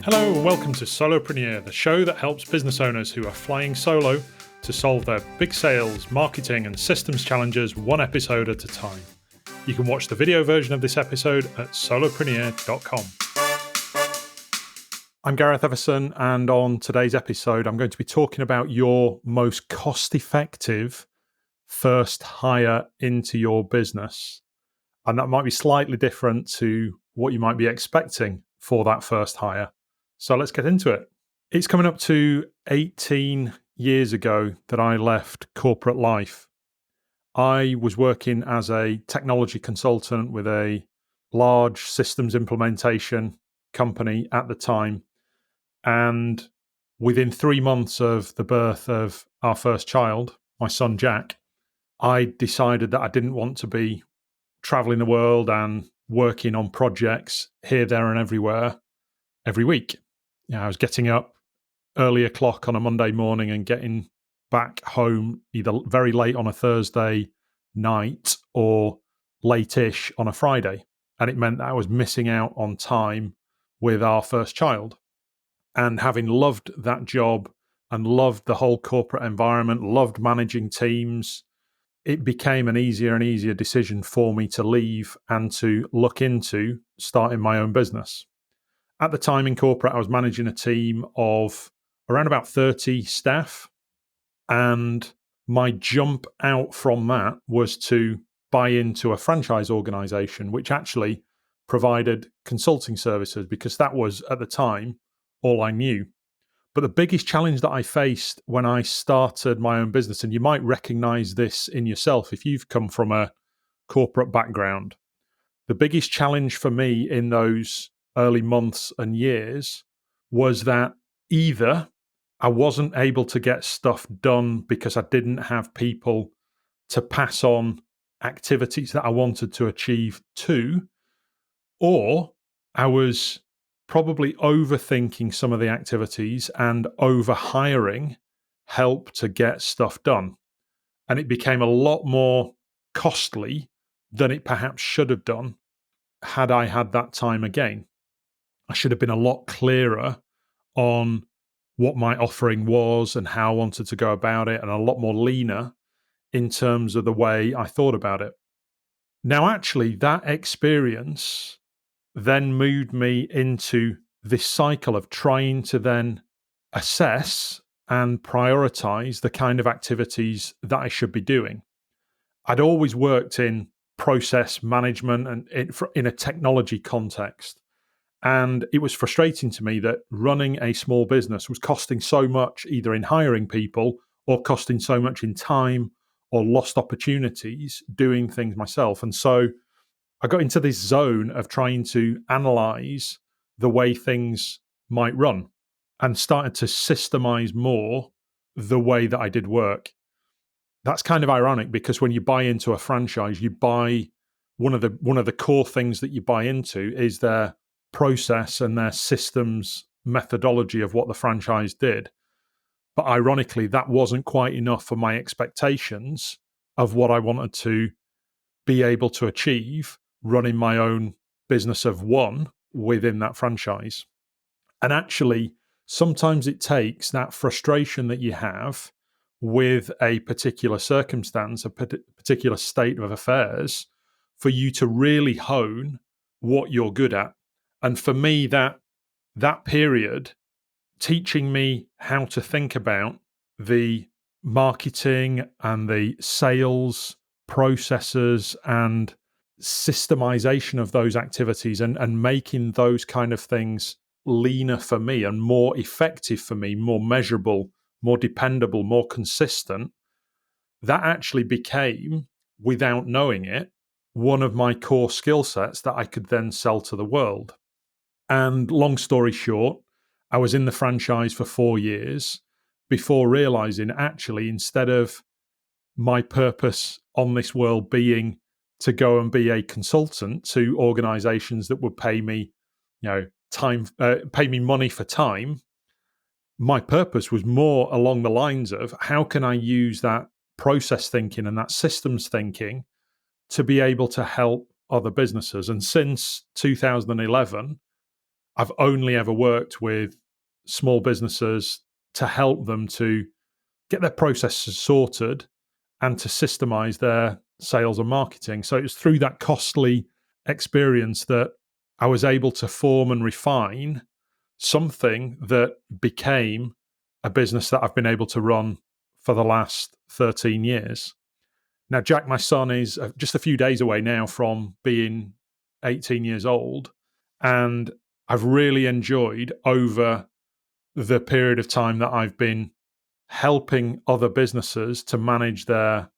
Hello and welcome to Solopreneur, the show that helps business owners who are flying solo to solve their big sales, marketing and systems challenges one episode at a time. You can watch the video version of this episode at solopreneur.com. I'm Gareth Everson, and on today's episode I'm going to be talking about your most cost-effective first hire into your business. And that might be slightly different to what you might be expecting for that first hire. So let's get into it. It's coming up to 18 years ago that I left corporate life. I was working as a technology consultant with a large systems implementation company at the time. And within 3 months of the birth of our first child, my son Jack, I decided that I didn't want to be traveling the world and working on projects here, there, and everywhere every week. I was getting up early o'clock on a Monday morning and getting back home either very late on a Thursday night or late-ish on a Friday. And it meant that I was missing out on time with our first child. And having loved that job and loved the whole corporate environment, loved managing teams, it became an easier and easier decision for me to leave and to look into starting my own business. At the time in corporate, I was managing a team of around about 30 staff. And my jump out from that was to buy into a franchise organization, which actually provided consulting services, because that was at the time all I knew. But the biggest challenge that I faced when I started my own business, and you might recognize this in yourself if you've come from a corporate background, the biggest challenge for me in those early months and years was that either I wasn't able to get stuff done because I didn't have people to pass on activities that I wanted to achieve to, or I was probably overthinking some of the activities and over hiring help to get stuff done. And it became a lot more costly than it perhaps should have done had I had that time again. I should have been a lot clearer on what my offering was and how I wanted to go about it, and a lot more leaner in terms of the way I thought about it. Now, actually, that experience then moved me into this cycle of trying to then assess and prioritize the kind of activities that I should be doing. I'd always worked in process management and in a technology context. And it was frustrating to me that running a small business was costing so much, either in hiring people or costing so much in time or lost opportunities doing things myself. And so I got into this zone of trying to analyze the way things might run and started to systemize more the way that I did work. That's kind of ironic, because when you buy into a franchise, you buy one of the core things that you buy into is their process and their systems methodology of what the franchise did. But ironically, that wasn't quite enough for my expectations of what I wanted to be able to achieve running my own business of one within that franchise. And actually, sometimes it takes that frustration that you have with a particular circumstance, a particular state of affairs, for you to really hone what you're good at. And for me, that period, teaching me how to think about the marketing and the sales processes and systemization of those activities and making those kind of things leaner for me and more effective for me, more measurable, more dependable, more consistent, that actually became, without knowing it, one of my core skill sets that I could then sell to the world. And long story short, I was in the franchise for 4 years before realizing, actually, instead of my purpose on this world being to go and be a consultant to organizations that would pay me, pay me money for time, my purpose was more along the lines of, how can I use that process thinking and that systems thinking to be able to help other businesses? And since 2011, I've only ever worked with small businesses to help them to get their processes sorted and to systemize their sales and marketing. So it was through that costly experience that I was able to form and refine something that became a business that I've been able to run for the last 13 years. Now, Jack, my son, is just a few days away now from being 18 years old. And I've really enjoyed over the period of time that I've been helping other businesses to manage their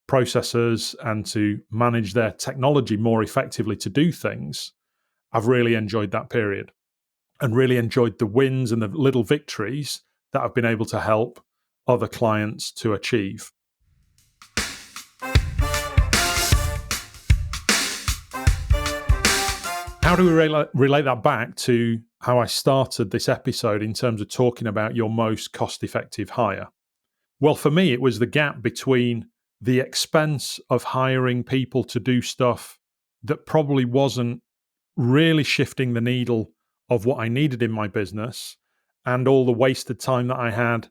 processes and to manage their technology more effectively to do things. I've really enjoyed that period and really enjoyed the wins and the little victories that I've been able to help other clients to achieve. How do we relate that back to how I started this episode in terms of talking about your most cost-effective hire? Well, for me, it was the gap between the expense of hiring people to do stuff that probably wasn't really shifting the needle of what I needed in my business, and all the wasted time that I had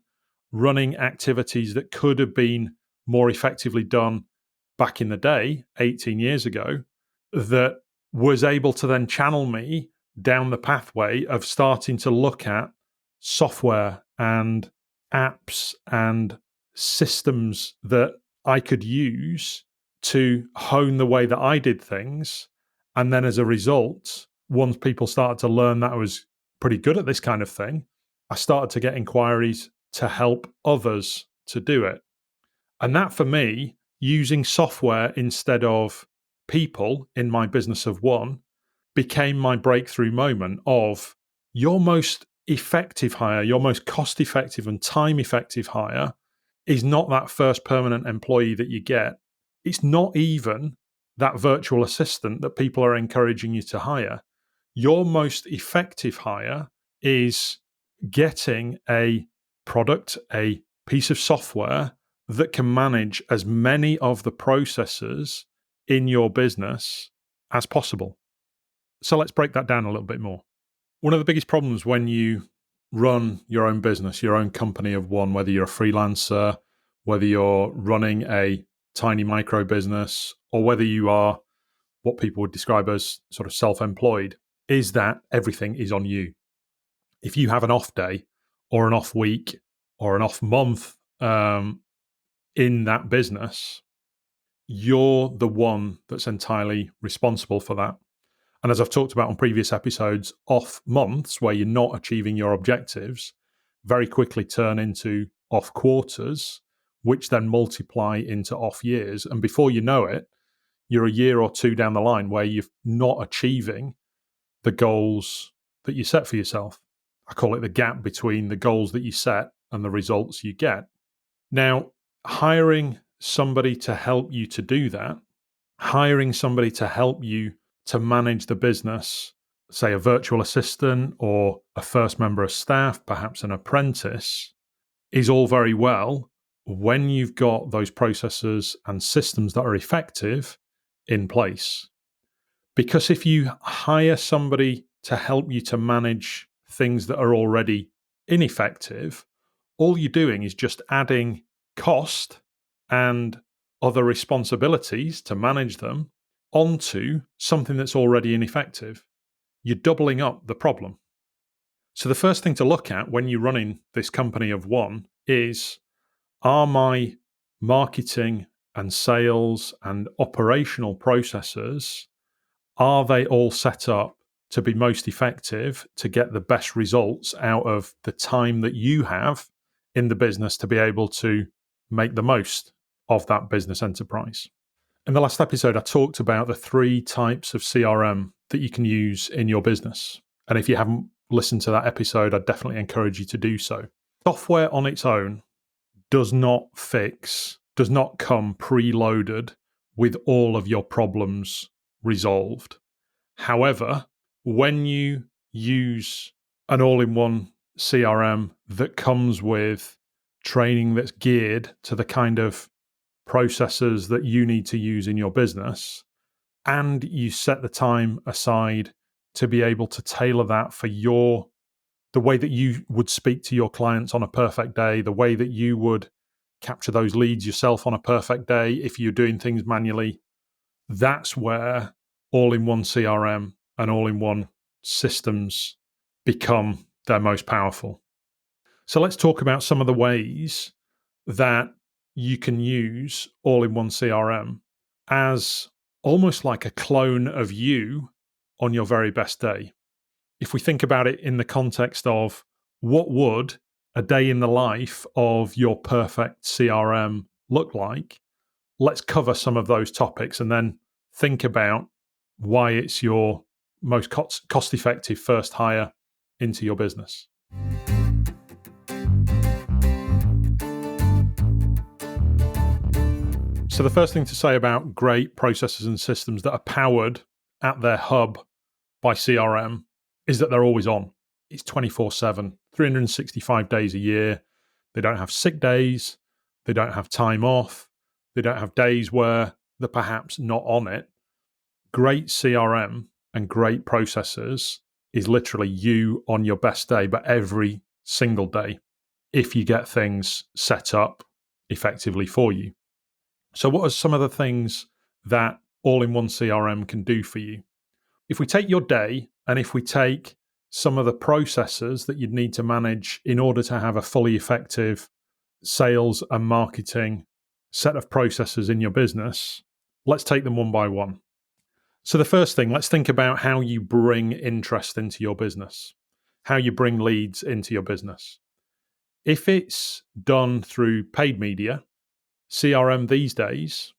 running activities that could have been more effectively done back in the day, 18 years ago, that was able to then channel me down the pathway of starting to look at software and apps and systems that I could use to hone the way that I did things. And then as a result, once people started to learn that I was pretty good at this kind of thing, I started to get inquiries to help others to do it. And that, for me, using software instead of people in my business of one, became my breakthrough moment of your most effective hire, your most cost effective and time effective hire is not that first permanent employee that you get. It's not even that virtual assistant that people are encouraging you to hire. Your most effective hire is getting a product, a piece of software that can manage as many of the processes in your business as possible. So let's break that down a little bit more. One of the biggest problems when you run your own business, your own company of one, whether you're a freelancer, whether you're running a tiny micro business, or whether you are what people would describe as sort of self-employed, is that everything is on you. If you have an off day or an off week or an off month in that business, you're the one that's entirely responsible for that. And as I've talked about on previous episodes, off months where you're not achieving your objectives very quickly turn into off quarters, which then multiply into off years. And before you know it, you're a year or two down the line where you're not achieving the goals that you set for yourself. I call it the gap between the goals that you set and the results you get. Now, hiring somebody to help you to do that, hiring somebody to help you to manage the business, say a virtual assistant or a first member of staff, perhaps an apprentice, is all very well when you've got those processes and systems that are effective in place. Because if you hire somebody to help you to manage things that are already ineffective, all you're doing is just adding cost and other responsibilities to manage them onto something that's already ineffective. You're doubling up the problem. So the first thing to look at when you're running this company of one is, are my marketing and sales and operational processes, are they all set up to be most effective to get the best results out of the time that you have in the business to be able to make the most of that business enterprise? In the last episode, I talked about the 3 types of CRM that you can use in your business. And if you haven't listened to that episode, I'd definitely encourage you to do so. Software on its own does not come preloaded with all of your problems resolved. However, when you use an all-in-one CRM that comes with training that's geared to the kind of processes that you need to use in your business, and you set the time aside to be able to tailor that for the way that you would speak to your clients on a perfect day, the way that you would capture those leads yourself on a perfect day if you're doing things manually. That's where all-in-one CRM and all-in-one systems become their most powerful. So let's talk about some of the ways that you can use all-in-one CRM as almost like a clone of you on your very best day. If we think about it in the context of what would a day in the life of your perfect CRM look like, let's cover some of those topics and then think about why it's your most cost-effective first hire into your business. So the first thing to say about great processes and systems that are powered at their hub by CRM is that they're always on. It's 24/7, 365 days a year. They don't have sick days. They don't have time off. They don't have days where they're perhaps not on it. Great CRM and great processes is literally you on your best day, but every single day, if you get things set up effectively for you. So what are some of the things that all-in-one CRM can do for you? If we take your day and if we take some of the processes that you'd need to manage in order to have a fully effective sales and marketing set of processes in your business, let's take them one by one. So the first thing, let's think about how you bring interest into your business, how you bring leads into your business. If it's done through paid media, CRM these days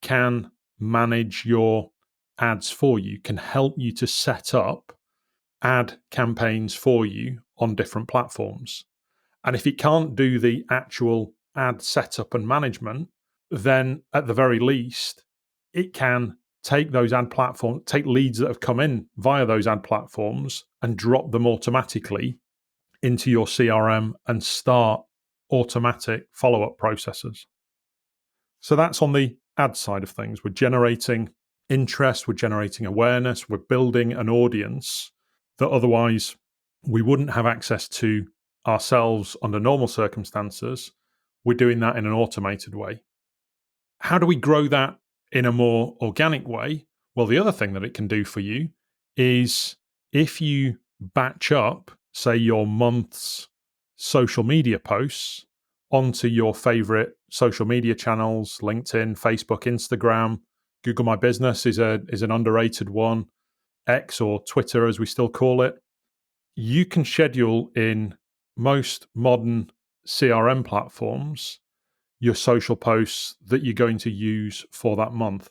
can manage your ads for you, can help you to set up ad campaigns for you on different platforms. And if it can't do the actual ad setup and management, then at the very least, it can take those ad platforms, take leads that have come in via those ad platforms and drop them automatically into your CRM and start automatic follow-up processes. So that's on the ad side of things. We're generating interest, we're generating awareness, we're building an audience that otherwise we wouldn't have access to ourselves under normal circumstances. We're doing that in an automated way. How do we grow that in a more organic way? Well, the other thing that it can do for you is if you batch up, say, your month's social media posts onto your favorite social media channels, LinkedIn, Facebook, Instagram. Google My Business is an underrated one, X or Twitter as we still call it. You can schedule in most modern CRM platforms your social posts that you're going to use for that month.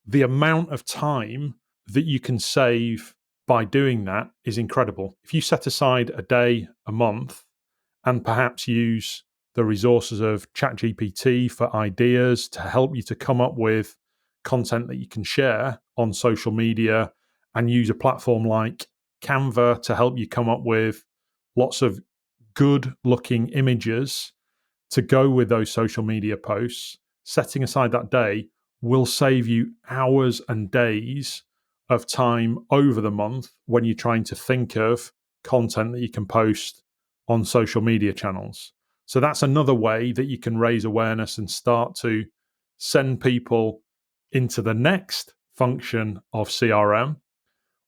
The amount of time that you can save by doing that is incredible. If you set aside a day, a month, and perhaps use the resources of ChatGPT for ideas to help you to come up with content that you can share on social media, and use a platform like Canva to help you come up with lots of good looking images to go with those social media posts, setting aside that day will save you hours and days of time over the month when you're trying to think of content that you can post on social media channels. So that's another way that you can raise awareness and start to send people into the next function of CRM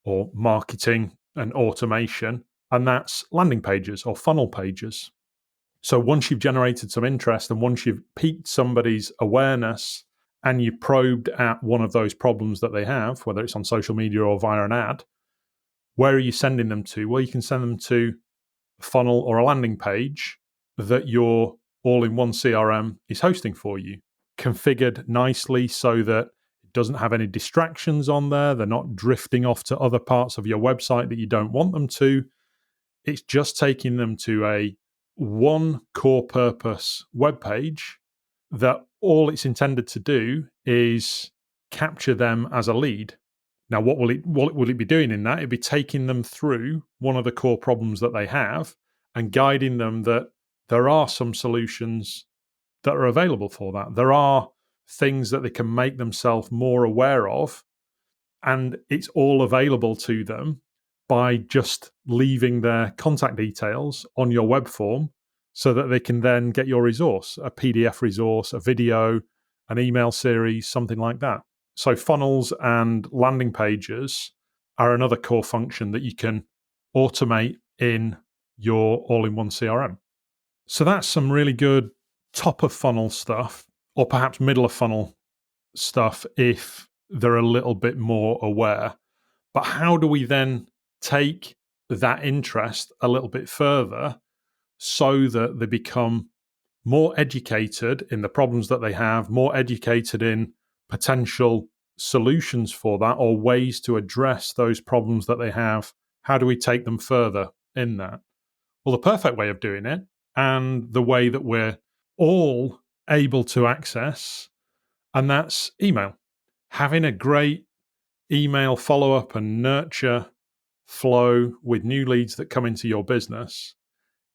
or marketing and automation, and that's landing pages or funnel pages. So once you've generated some interest and once you've piqued somebody's awareness and you probed at one of those problems that they have, whether it's on social media or via an ad, where are you sending them to? Well, you can send them to a funnel or a landing page that your all-in-one CRM is hosting for you, configured nicely so that it doesn't have any distractions on there. They're not drifting off to other parts of your website that you don't want them to. It's just taking them to a one core purpose web page that all it's intended to do is capture them as a lead. Now, what will it be doing in that? It'd be taking them through one of the core problems that they have and guiding them that there are some solutions that are available for that. There are things that they can make themselves more aware of, and it's all available to them by just leaving their contact details on your web form so that they can then get your resource, a PDF resource, a video, an email series, something like that. So funnels and landing pages are another core function that you can automate in your all-in-one CRM. So that's some really good top of funnel stuff, or perhaps middle of funnel stuff if they're a little bit more aware. But how do we then take that interest a little bit further so that they become more educated in the problems that they have, more educated in potential solutions for that or ways to address those problems that they have? How do we take them further in that? Well, the perfect way of doing it, and the way that we're all able to access, and that's email. Having a great email follow-up and nurture flow with new leads that come into your business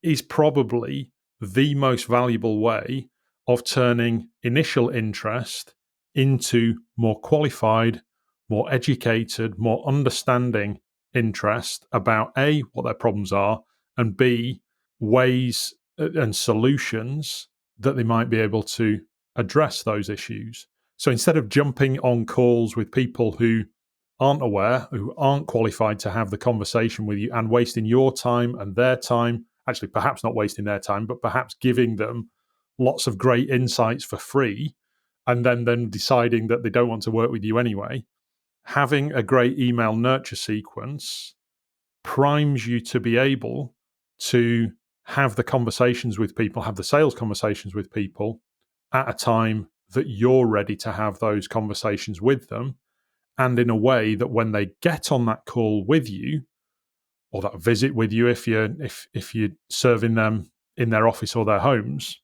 is probably the most valuable way of turning initial interest into more qualified, more educated, more understanding interest about A, what their problems are, and B, ways and solutions that they might be able to address those issues. So instead of jumping on calls with people who aren't aware, who aren't qualified to have the conversation with you, and wasting your time and their time, actually perhaps not wasting their time, but perhaps giving them lots of great insights for free, and then them deciding that they don't want to work with you anyway, having a great email nurture sequence primes you to be able to have the conversations with people, have the sales conversations with people at a time that you're ready to have those conversations with them, and in a way that when they get on that call with you, or that visit with you if you're serving them in their office or their homes,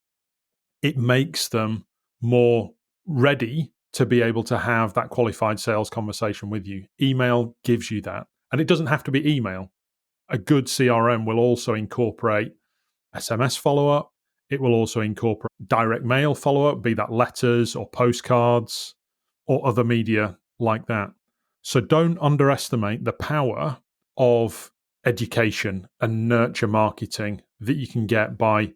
it makes them more ready to be able to have that qualified sales conversation with you. Email gives you that. And it doesn't have to be email. A good CRM will also incorporate SMS follow-up. It will also incorporate direct mail follow-up, be that letters or postcards or other media like that. So don't underestimate the power of education and nurture marketing that you can get by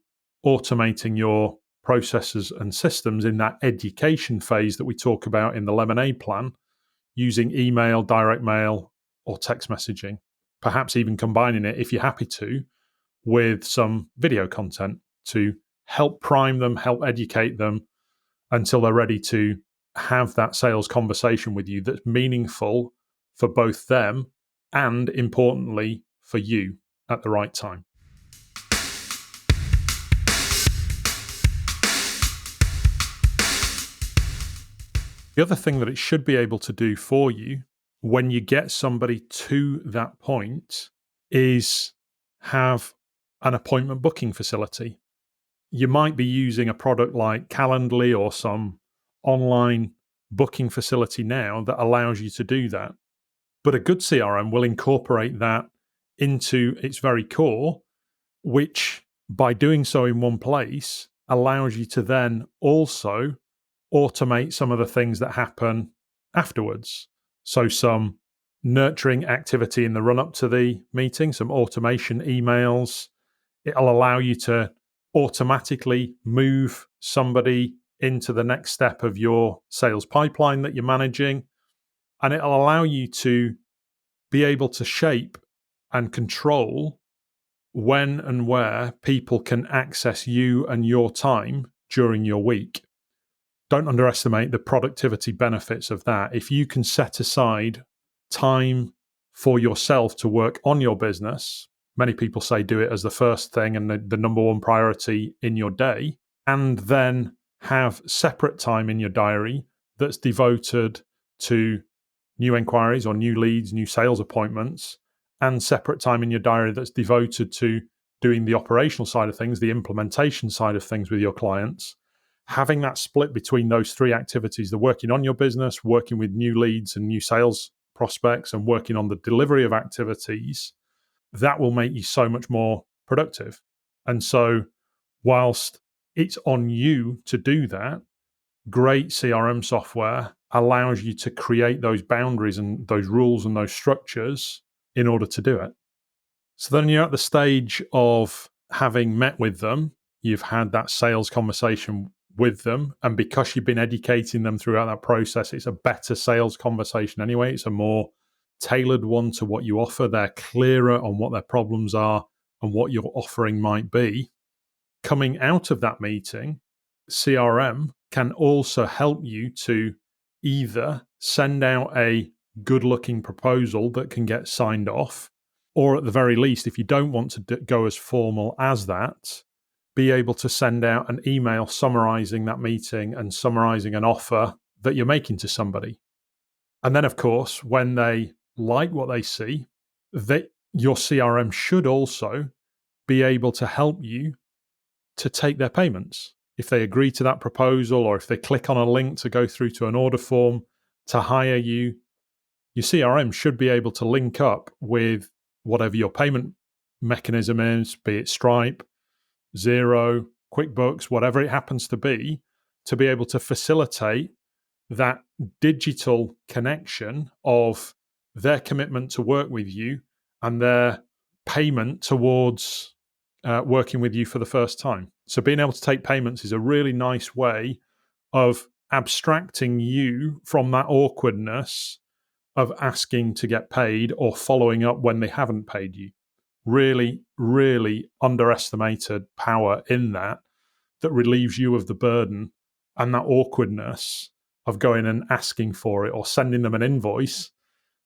automating your processes and systems in that education phase that we talk about in the Lemonade plan, using email, direct mail, or text messaging, perhaps even combining it, if you're happy to, with some video content to help prime them, help educate them until they're ready to have that sales conversation with you that's meaningful for both them and, importantly, for you at the right time. The other thing that it should be able to do for you when you get somebody to that point is have an appointment booking facility. You might be using a product like Calendly or some online booking facility now that allows you to do that. But a good CRM will incorporate that into its very core, which by doing so in one place allows you to then also automate some of the things that happen afterwards. So some nurturing activity in the run up to the meeting, some automation emails. It'll allow you to automatically move somebody into the next step of your sales pipeline that you're managing. And it'll allow you to be able to shape and control when and where people can access you and your time during your week. Don't underestimate the productivity benefits of that. If you can set aside time for yourself to work on your business, many people say do it as the first thing and the number one priority in your day, and then have separate time in your diary that's devoted to new inquiries or new leads, new sales appointments, and separate time in your diary that's devoted to doing the operational side of things, the implementation side of things with your clients. Having that split between those three activities, the working on your business, working with new leads and new sales prospects, and working on the delivery of activities, that will make you so much more productive. And so whilst it's on you to do that, great CRM software allows you to create those boundaries and those rules and those structures in order to do it. So then you're at the stage of having met with them, you've had that sales conversation with them, and because you've been educating them throughout that process, it's a better sales conversation anyway. It's a more tailored one to what you offer. They're clearer on what their problems are and what your offering might be. Coming out of that meeting, CRM can also help you to either send out a good looking proposal that can get signed off, or at the very least, if you don't want to go as formal as that, be able to send out an email summarizing that meeting and summarizing an offer that you're making to somebody. And then, of course, when they like what they see, that your CRM should also be able to help you to take their payments. If they agree to that proposal, or if they click on a link to go through to an order form to hire you, your CRM should be able to link up with whatever your payment mechanism is, be it Stripe, Xero, QuickBooks, whatever it happens to be able to facilitate that digital connection of their commitment to work with you and their payment towards working with you for the first time. So being able to take payments is a really nice way of abstracting you from that awkwardness of asking to get paid or following up when they haven't paid you. Really, really underestimated power in that relieves you of the burden and that awkwardness of going and asking for it or sending them an invoice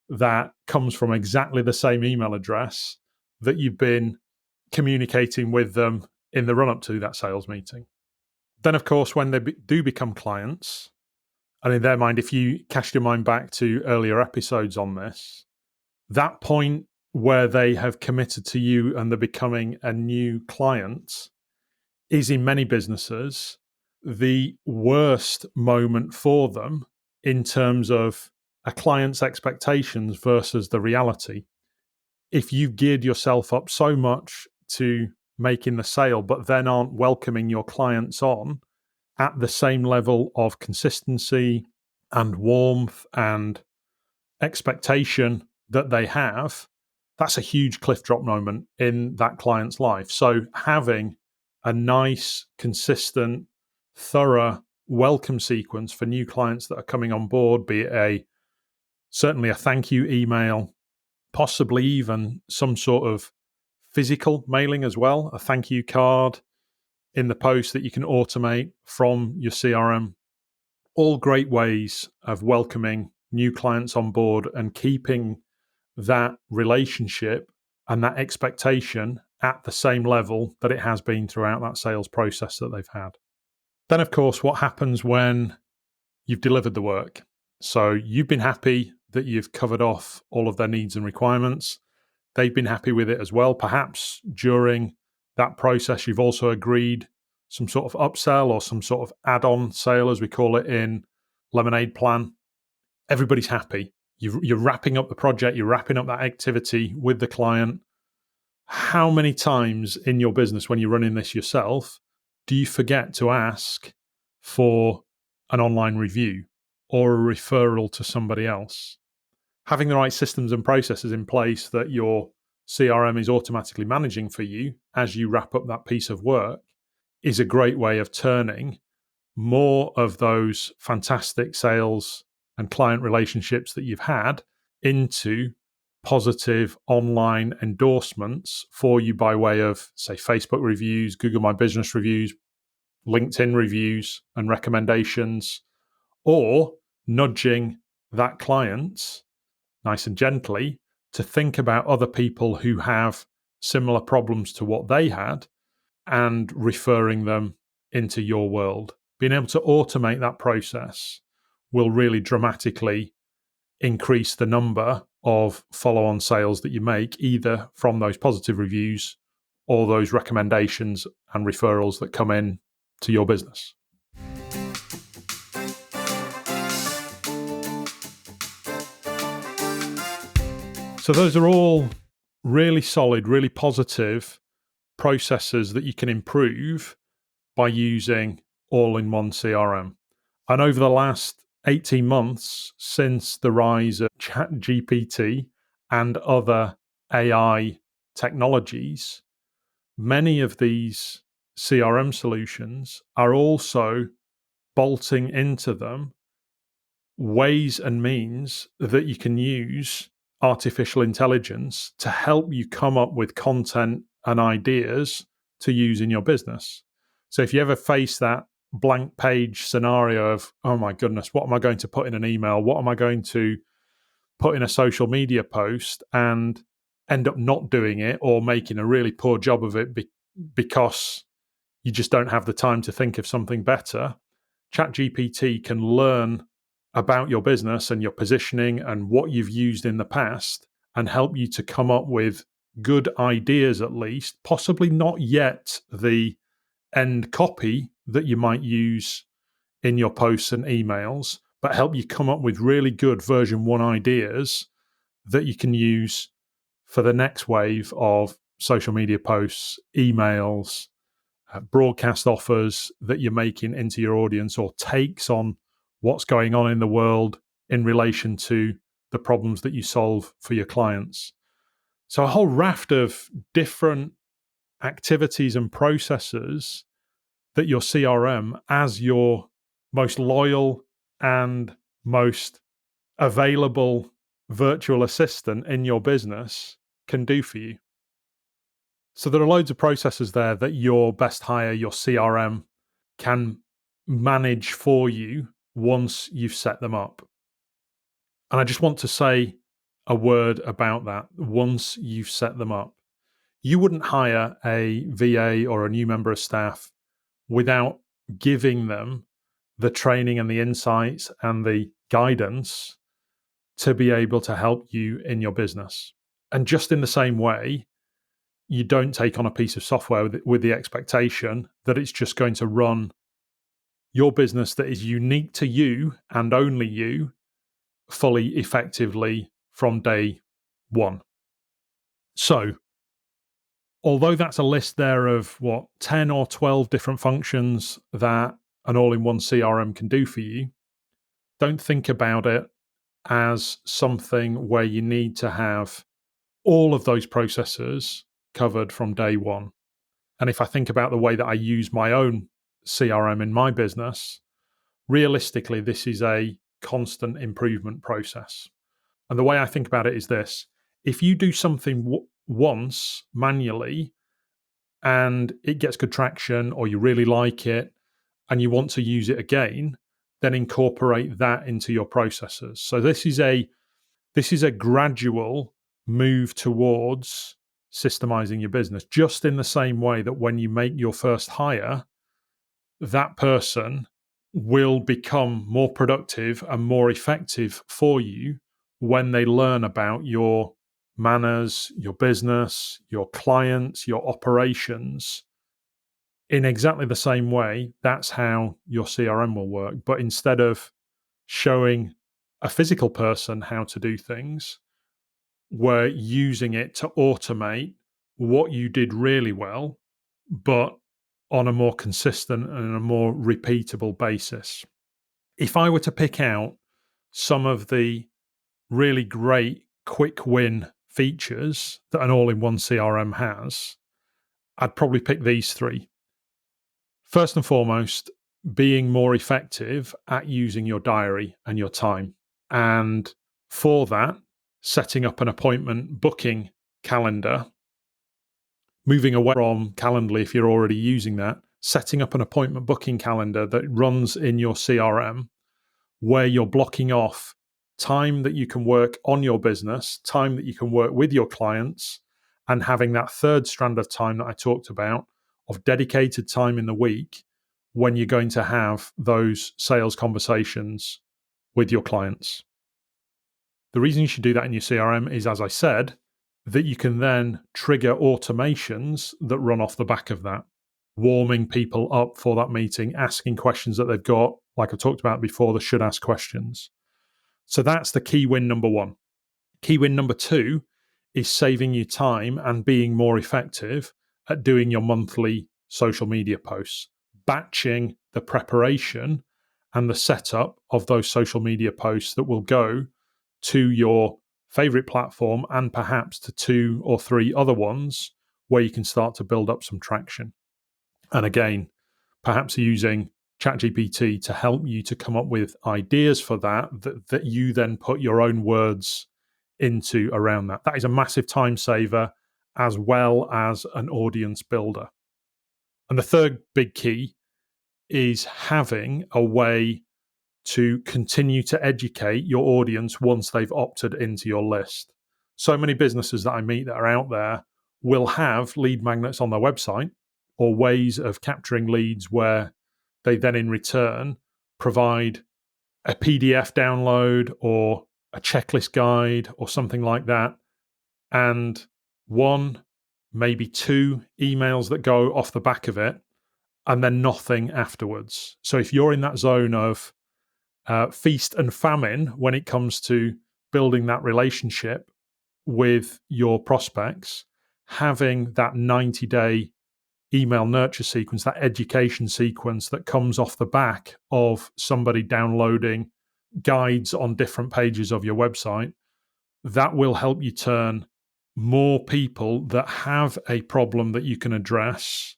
that comes from exactly the same email address that you've been communicating with them in the run-up to that sales meeting. Then, of course, when they do become clients, and in their mind, if you cast your mind back to earlier episodes on this, that point where they have committed to you and they're becoming a new client is, in many businesses, the worst moment for them in terms of a client's expectations versus the reality. If you've geared yourself up so much to making the sale, but then aren't welcoming your clients on at the same level of consistency and warmth and expectation that they have, that's a huge cliff drop moment in that client's life. So having a nice, consistent, thorough welcome sequence for new clients that are coming on board, be it certainly a thank you email, possibly even some sort of physical mailing as well, a thank you card in the post that you can automate from your CRM. All great ways of welcoming new clients on board and keeping that relationship and that expectation at the same level that it has been throughout that sales process that they've had. Then, of course, what happens when you've delivered the work? So you've been happy that you've covered off all of their needs and requirements. They've been happy with it as well. Perhaps during that process, you've also agreed some sort of upsell or some sort of add-on sale, as we call it in Lemonade Plan. Everybody's happy. You're wrapping up the project, you're wrapping up that activity with the client. How many times in your business when you're running this yourself do you forget to ask for an online review or a referral to somebody else? Having the right systems and processes in place that your CRM is automatically managing for you as you wrap up that piece of work is a great way of turning more of those fantastic sales and client relationships that you've had into positive online endorsements for you by way of, say, Facebook reviews, Google My Business reviews, LinkedIn reviews and recommendations, or nudging that client nice and gently to think about other people who have similar problems to what they had and referring them into your world. Being able to automate that process will really dramatically increase the number of follow-on sales that you make, either from those positive reviews or those recommendations and referrals that come in to your business. So those are all really solid, really positive processes that you can improve by using all-in-one CRM. And over the last 18 months, since the rise of ChatGPT and other AI technologies, many of these CRM solutions are also bolting into them ways and means that you can use artificial intelligence to help you come up with content and ideas to use in your business. So if you ever face that blank page scenario of, oh my goodness, what am I going to put in an email? What am I going to put in a social media post, and end up not doing it or making a really poor job of it because you just don't have the time to think of something better? ChatGPT can learn about your business and your positioning and what you've used in the past and help you to come up with good ideas, at least, possibly not yet the end copy that you might use in your posts and emails, but help you come up with really good version 1 ideas that you can use for the next wave of social media posts, emails, broadcast offers that you're making into your audience, or takes on what's going on in the world in relation to the problems that you solve for your clients. So a whole raft of different activities and processes that your CRM, as your most loyal and most available virtual assistant in your business, can do for you. So there are loads of processes there that your best hire, your CRM, can manage for you once you've set them up. And I just want to say a word about that. Once you've set them up, you wouldn't hire a VA or a new member of staff without giving them the training and the insights and the guidance to be able to help you in your business. And just in the same way, you don't take on a piece of software with the expectation that it's just going to run your business that is unique to you and only you fully effectively from day one. So, although that's a list there of 10 or 12 different functions that an all-in-one CRM can do for you, don't think about it as something where you need to have all of those processes covered from day one. And if I think about the way that I use my own CRM in my business, realistically, this is a constant improvement process. And the way I think about it is this: if you do something once manually and it gets good traction, or you really like it and you want to use it again, then incorporate that into your processes. So this is a gradual move towards systemizing your business, just in the same way that when you make your first hire, that person will become more productive and more effective for you when they learn about your manners, your business, your clients, your operations. In exactly the same way, that's how your CRM will work. But instead of showing a physical person how to do things, we're using it to automate what you did really well, but on a more consistent and a more repeatable basis. If I were to pick out some of the really great quick win features that an all-in-one CRM has, I'd probably pick these three. First and foremost, being more effective at using your diary and your time. And for that, setting up an appointment booking calendar, moving away from Calendly if you're already using that, setting up an appointment booking calendar that runs in your CRM, where you're blocking off time that you can work on your business, time that you can work with your clients, and having that third strand of time that I talked about of dedicated time in the week when you're going to have those sales conversations with your clients. The reason you should do that in your CRM is, as I said, that you can then trigger automations that run off the back of that, warming people up for that meeting, asking questions that they've got, like I talked about before, the should ask questions. So that's the key win number one. Key win number two is saving you time and being more effective at doing your monthly social media posts, batching the preparation and the setup of those social media posts that will go to your favorite platform and perhaps to 2 or 3 other ones where you can start to build up some traction. And again, perhaps using ChatGPT to help you to come up with ideas for that you then put your own words into around that. That is a massive time saver as well as an audience builder. And the third big key is having a way to continue to educate your audience once they've opted into your list. So many businesses that I meet that are out there will have lead magnets on their website or ways of capturing leads where they then in return provide a PDF download or a checklist guide or something like that, and 1, maybe 2 emails that go off the back of it, and then nothing afterwards. So if you're in that zone of feast and famine when it comes to building that relationship with your prospects, having that 90-day email nurture sequence, that education sequence that comes off the back of somebody downloading guides on different pages of your website, that will help you turn more people that have a problem that you can address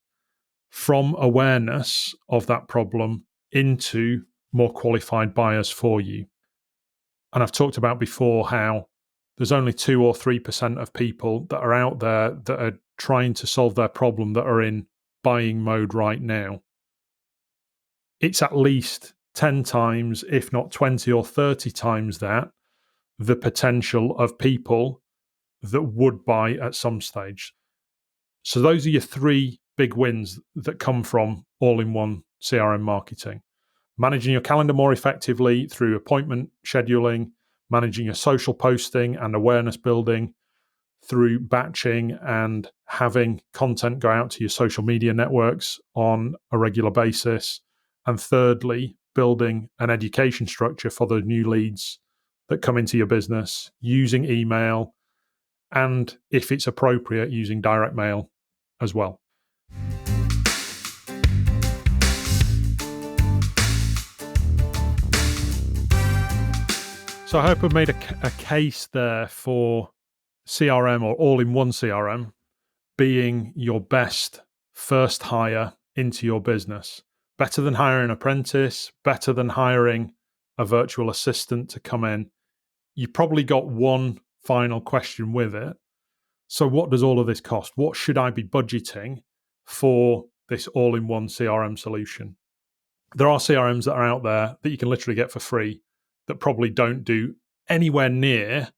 from awareness of that problem into more qualified buyers for you. And I've talked about before how there's only 2 or 3% of people that are out there that are trying to solve their problem that are in buying mode right now. It's at least 10 times, if not 20 or 30 times that, the potential of people that would buy at some stage. So those are your 3 big wins that come from all-in-one CRM marketing. Managing your calendar more effectively through appointment scheduling, managing your social posting and awareness building through batching and having content go out to your social media networks on a regular basis. And thirdly, building an education structure for the new leads that come into your business using email and, if it's appropriate, using direct mail as well. So I hope I've made a case there for CRM or all-in-one CRM being your best first hire into your business. Better than hiring an apprentice, better than hiring a virtual assistant to come in. You probably got one final question with it. So what does all of this cost? What should I be budgeting for this all-in-one CRM solution? There are CRMs that are out there that you can literally get for free that probably don't do anywhere near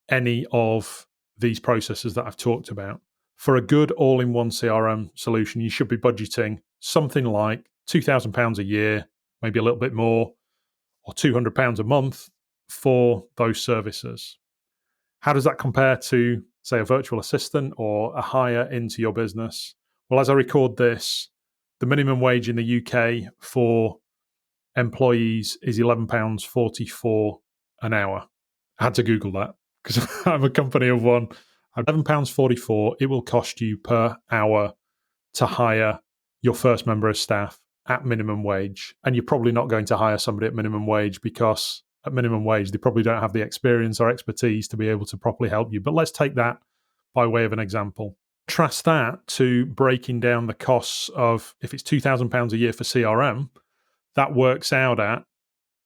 any of these processes that I've talked about. For a good all-in-one CRM solution, you should be budgeting something like £2,000 a year, maybe a little bit more, or £200 a month for those services. How does that compare to, say, a virtual assistant or a hire into your business? Well, as I record this, the minimum wage in the UK for employees is £11.44 an hour. I had to Google that because I'm a company of one. £11.44 it will cost you per hour to hire your first member of staff at minimum wage. And you're probably not going to hire somebody at minimum wage because at minimum wage, they probably don't have the experience or expertise to be able to properly help you. But let's take that by way of an example. Contrast that to breaking down the costs of, if it's £2,000 a year for CRM, that works out at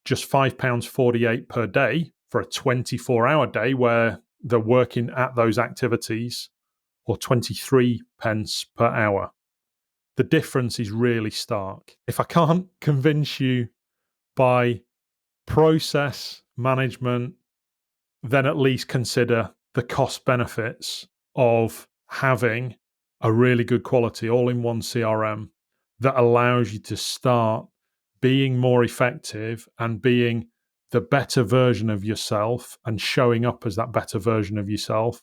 just £5.48 per day for a 24-hour day where they're working at those activities, or 23 pence per hour. The difference is really stark. If I can't convince you by process management, then at least consider the cost benefits of having a really good quality all-in-one CRM that allows you to start being more effective and being the better version of yourself and showing up as that better version of yourself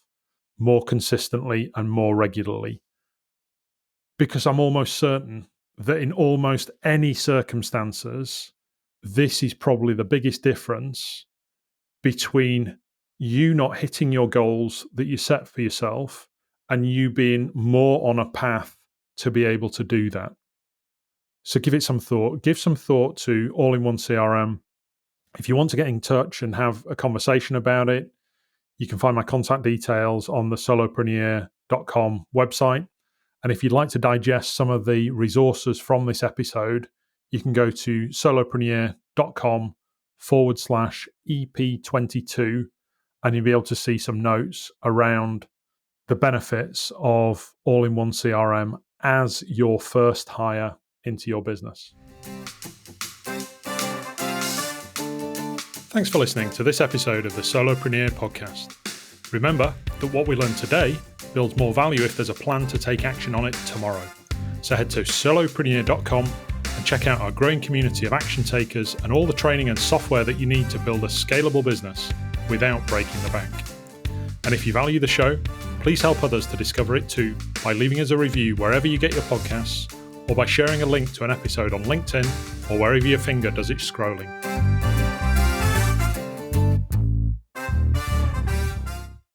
more consistently and more regularly. Because I'm almost certain that in almost any circumstances, this is probably the biggest difference between you not hitting your goals that you set for yourself and you being more on a path to be able to do that. So give it some thought. Give some thought to all-in-one CRM. If you want to get in touch and have a conversation about it, You can find my contact details on the solopreneur.com website. And if you'd like to digest some of the resources from this episode, you can go to solopreneur.com/EP22, and you'll be able to see some notes around the benefits of all-in-one CRM as your first hire into your business. Thanks for listening to this episode of the Solopreneur Podcast. Remember that what we learned today builds more value if there's a plan to take action on it tomorrow. So head to solopreneur.com and check out our growing community of action takers and all the training and software that you need to build a scalable business without breaking the bank. And if you value the show, please help others to discover it too by leaving us a review wherever you get your podcasts, or by sharing a link to an episode on LinkedIn or wherever your finger does its scrolling.